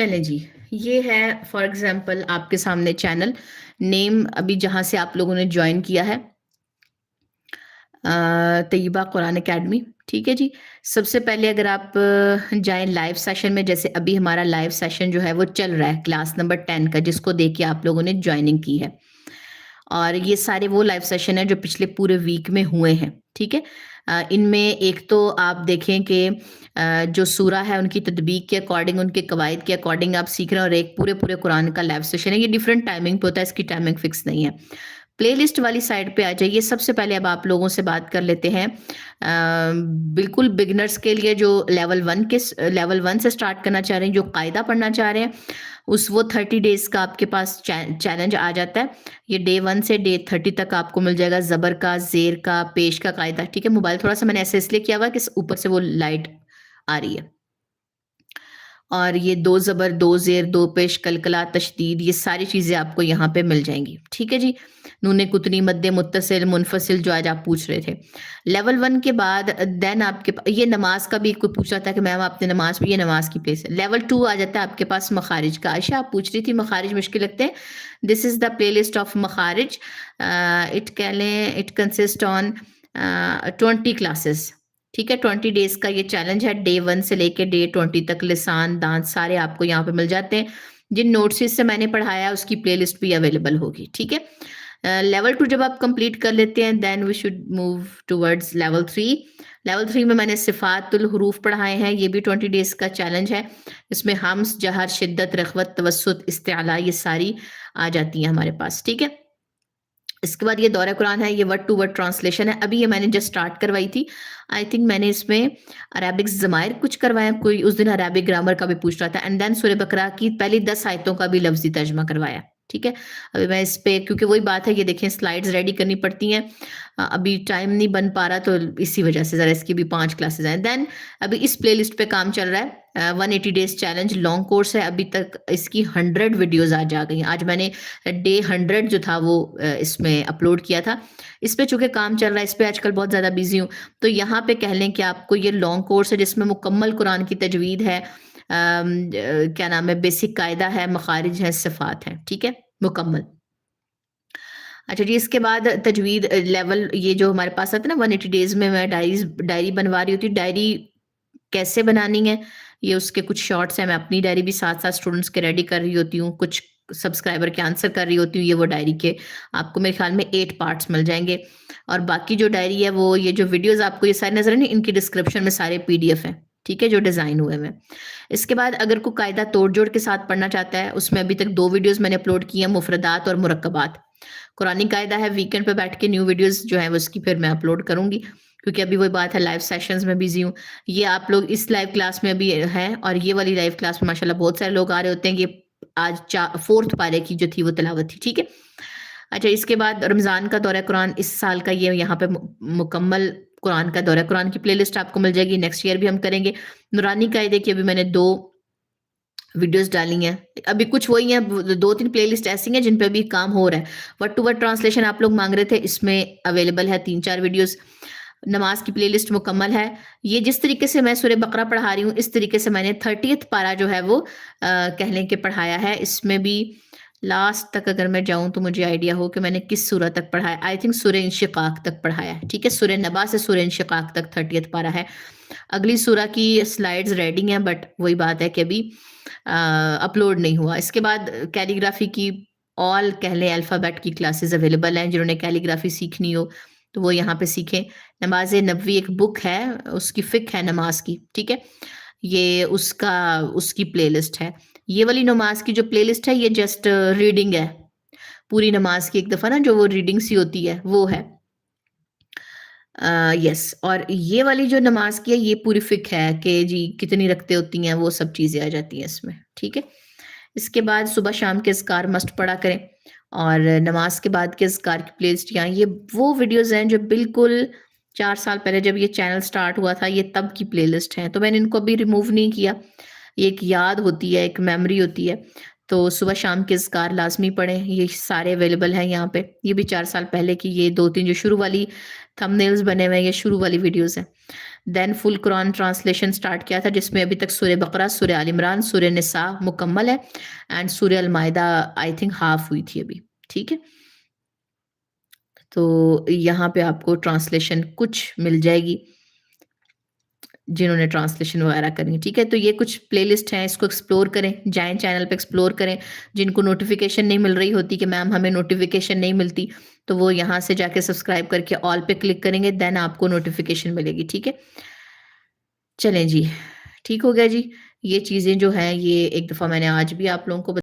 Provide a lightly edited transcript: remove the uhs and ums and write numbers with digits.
चलें जी, ये है फॉर एग्ज़ाम्पल आपके सामने चैनल, नेम अभी जहाँ से आप लोगों ने जॉइन किया है तैयबा कुरान अकेडमी, ठीक है जी। सबसे पहले अगर आप जाएँ लाइव सेशन में, जैसे अभी हमारा लाइव सेशन जो है वो चल रहा है क्लास नंबर 10 का, जिसको देख के आप लोगों ने जॉइनिंग की है। और ये सारे वो लाइव सेशन हैं जो पिछले पूरे वीक में हुए हैं, ठीक है? इनमें एक तो आप देखें कि जो सूरा है उनकी तदबीक के अकॉर्डिंग, उनके कवायद के अकॉर्डिंग आप सीख रहे हैं, और एक पूरे कुरान का लाइव सेशन है। ये डिफरेंट टाइमिंग पे होता है, इसकी टाइमिंग फिक्स नहीं है। प्लेलिस्ट वाली साइड पे आ जाइए। सबसे पहले अब आप लोगों से बात कर लेते हैं बिल्कुल बिगिनर्स के लिए, जो लेवल 1 से स्टार्ट करना चाह रहे हैं, जो कायदा पढ़ना चाह रहे हैं, उस वो 30 डेज़ का आपके पास चैलेंज आ जाता है। ये डे 1 से डे 30 तक आपको मिल जाएगा ज़बर का, ज़ेर का, पेश का कायदा, ठीक है? मोबाइल थोड़ा-सा मैंने ऐसे इसलिए किया हुआ है कि ऊपर से वो लाइट आ रही है। और ये 2 ज़बर, 2 ज़ेर, 2 पेश, कलकला, तशदीद, ये सारी चीज़ें आपको यहाँ पे मिल जाएँगी, ठीक है जी? नूने कुतनी, मद्दे मुत्तसिल, मुनफ़सिल, जो आज आप पूछ रहे थे। लेवल 1 के बाद देन आपके ये नमाज़ का भी कोई पूछ रहा था कि मैम आपने नमाज़ पढ़ी, ये नमाज़ की प्लेस है। लेवल 2 आ जाता है आपके पास मखारिज का। आयशा आप पूछ रही थी मखारिज मुश्किल लगते हैं। This is the playlist of मखारिज। इट कंसिस्ट ऑन 20 क्लासेस, ठीक है? 20 डेज़ का ये चैलेंज है। डे 1 से लेके डे 20 तक लिसान, दांत सारे आपको यहाँ पे मिल जाते हैं। जिन नोट्स से मैंने पढ़ाया है उसकी प्लेलिस्ट भी अवेलेबल होगी, ठीक है? लेवल 2 जब आप कंप्लीट कर लेते हैं, then we should move towards level 3। Level 3 में मैंने सिफ़ातुल हुरूफ पढ़ाए हैं, ये भी 20 डेज़ का चैलेंज है। इसमें हम्स, जहर, शिद्दत, रख़वत, तवस्सुत, इस्तिअला, ये सारी आ जाती हैं हमारे पास, ठीक है? इसके बाद ये दौरा कुरान है, ये वर्ड टू वर्ड ट्रांसलेशन है। अभी ये मैंने जस्ट स्टार्ट करवाई थी। आई थिंक मैंने इसमें अरेबिक ज़मायर कुछ करवाया, कोई उस दिन अरेबिक ग्रामर का भी पूछ रहा था, एंड देन सूरह बकरा की पहली 10 आयतों का भी लफ्ज़ी तर्जुमा करवाया, ठीक है? अभी मैं इस पे, क्योंकि वही बात है, ये देखें स्लाइड्स रेडी करनी पड़ती हैं। अभी टाइम नहीं बन पा रहा, तो इसी वजह से ज़रा इसकी भी 5 क्लासेस हैं। देन अभी इस प्लेलिस्ट पे काम चल रहा है। 180 डेज़ चैलेंज लॉन्ग कोर्स है। अभी तक इसकी 100 वीडियोज़ आज आ गई हैं। आज मैंने डे 100 जो था वो इसमें अपलोड किया था। इस पे चूँकि काम चल रहा है, इस पे आजकल बहुत ज़्यादा बिज़ी हूँ, तो यहाँ पे कह लें कि आपको ये लॉन्ग कोर्स है जिसमें मुकम्मल कुरान की तजवीद है, क्या नाम है, बेसिक कायदा है, मखारिज हैं, सिफ़ात हैं, ठीक है? मुकम्मल। अच्छा जी, इसके बाद तजवीद लेवल, ये जो हमारे पास आता है ना 180 डेज़ में, मैं डायरी बनवा रही होती हूँ। डायरी कैसे बनानी है, ये उसके कुछ शॉर्ट्स हैं। मैं अपनी डायरी भी साथ-साथ स्टूडेंट्स के रेडी कर रही होती हूँ, कुछ सब्सक्राइबर के आंसर कर रही होती हूँ। ये वो डायरी के आपको मेरे ख्याल में 8 पार्ट्स मिल जाएँगे, और बाकी जो डायरी है वो, ये जो वीडियोज़ आपको ये सारे नज़र आ रहे हैं, इनकी डिस्क्रिप्शन में सारे पीडीएफ हैं, ठीक है? जो डिज़ाइन हुए हुए हैं। इसके बाद अगर कोई कायदा तोड़-जोड़ के साथ पढ़ना चाहता है, उसमें अभी तक 2 वीडियोज़ मैंने अपलोड की हैं, मुफ़रदात और मुरक्कबात। कुरानी कायदा है, वीकेंड पे बैठ के न्यू वीडियोज़ जो हैं वो उसकी फिर मैं अपलोड करूँगी, क्योंकि अभी वही बात है, लाइव सेशंस में बिज़ी हूँ। ये आप लोग इस लाइव क्लास में भी हैं, और ये वाली लाइव क्लास में माशाल्लाह बहुत सारे लोग आ रहे होते हैं। ये आज 4th पारे की जो थी वो तिलावत थी, ठीक है? अच्छा, इसके बाद रमज़ान का दौरा कुरान इस साल का, ये यहाँ पे मुकम्मल कुरान का दौरा कुरान की प्लेलिस्ट आपको मिल जाएगी। नेक्स्ट ईयर भी हम करेंगे। नूरानी कायदे की अभी मैंने 2 वीडियोज़ डाली हैं। अभी कुछ वही हैं, 2-3 प्लेलिस्ट ऐसी हैं जिन पे अभी काम हो रहा है। वर्ड टू वर्ड ट्रांसलेशन आप लोग माँग रहे थे, इसमें अवेलेबल है 3-4 वीडियोज़। नमाज़ की प्लेलिस्ट मुकम्मल है। ये जिस तरीके से मैं सूरह बकरा पढ़ा रही हूँ, इस तरीके से मैंने 30th पारा जो है वो कह लें कि पढ़ाया है। इसमें भी लास्ट तक अगर मैं जाऊँ तो मुझे आइडिया हो कि मैंने किस सूरह तक पढ़ाया। आई थिंक सूरह इंशिकाक तक पढ़ाया है, ठीक है? सूरह नबा से सूरह इंशिकाक तक 30th पारा है। अगली सूरह की स्लाइड्स रेडी हैं, बट वही बात है कि अभी अपलोड नहीं हुआ। इसके बाद कैलीग्राफी की ऑल कह लें अल्फ़ाबेट की क्लासेस अवेलेबल हैं। जिन्होंने कैलीग्राफी सीखनी हो तो वो यहाँ पे सीखें। नमाज़ नबवी एक बुक है, उसकी फ़िक़्ह है नमाज की, ठीक है? ये उसकी प्लेलिस्ट है। ये वाली नमाज की जो प्लेलिस्ट है, ये जस्ट रीडिंग है। पूरी नमाज की एक दफ़ा ना जो वो रीडिंग सी होती है, वो है। यस, और ये वाली जो नमाज की है, ये पूरी फ़िक़्ह है कि जी कितनी रकतें होती हैं, वो सब चीज़ें आ जाती हैं इसमें, ठीक है? इसके बाद सुबह शाम के अज़कार मस्ट पढ़ा करें, और नमाज के बाद के अज़कार की प्लेलिस्ट यहाँ, ये वो वीडियोज़ हैं जो बिल्कुल 4 साल पहले जब ये चैनल स्टार्ट हुआ था, ये तब की प्लेलिस्ट हैं, तो मैंने इनको अभी रिमूव नहीं किया। ये एक याद होती है, एक मेमोरी होती है। تو صبح شام کے اذکار لازمی پڑھیں، یہ سارے اویلیبل ہیں یہاں پہ، یہ بھی 4 سال پہلے کی، یہ 2-3 جو شروع والی تھمبنیلز بنے ہوئے ہیں یہ شروع والی ویڈیوز ہیں۔ دین فل قرآن ٹرانسلیشن سٹارٹ کیا تھا جس میں ابھی تک سورہ بقرہ، سورہ آل عمران، سورہ نساء مکمل ہے اینڈ سورہ المائدہ آئی تھنک ہاف ہوئی تھی ابھی، ٹھیک ہے؟ تو یہاں پہ آپ کو ٹرانسلیشن کچھ مل جائے گی جنہوں نے ٹرانسلیشن وغیرہ کرنی ہے، ٹھیک ہے؟ تو یہ کچھ پلے لسٹ ہیں، اس کو ایکسپلور کریں، جائیں چینل پہ ایکسپلور کریں، جن کو نوٹیفیکیشن نہیں مل رہی ہوتی کہ میم ہمیں نوٹیفیکیشن نہیں ملتی تو وہ یہاں سے جا کے سبسکرائب کر کے آل پہ کلک کریں گے، دین آپ کو نوٹیفیکیشن ملے گی، ٹھیک ہے؟ چلیں جی، ٹھیک ہو گیا جی۔ یہ چیزیں جو ہیں یہ ایک دفعہ میں نے آج بھی آپ لوگوں کو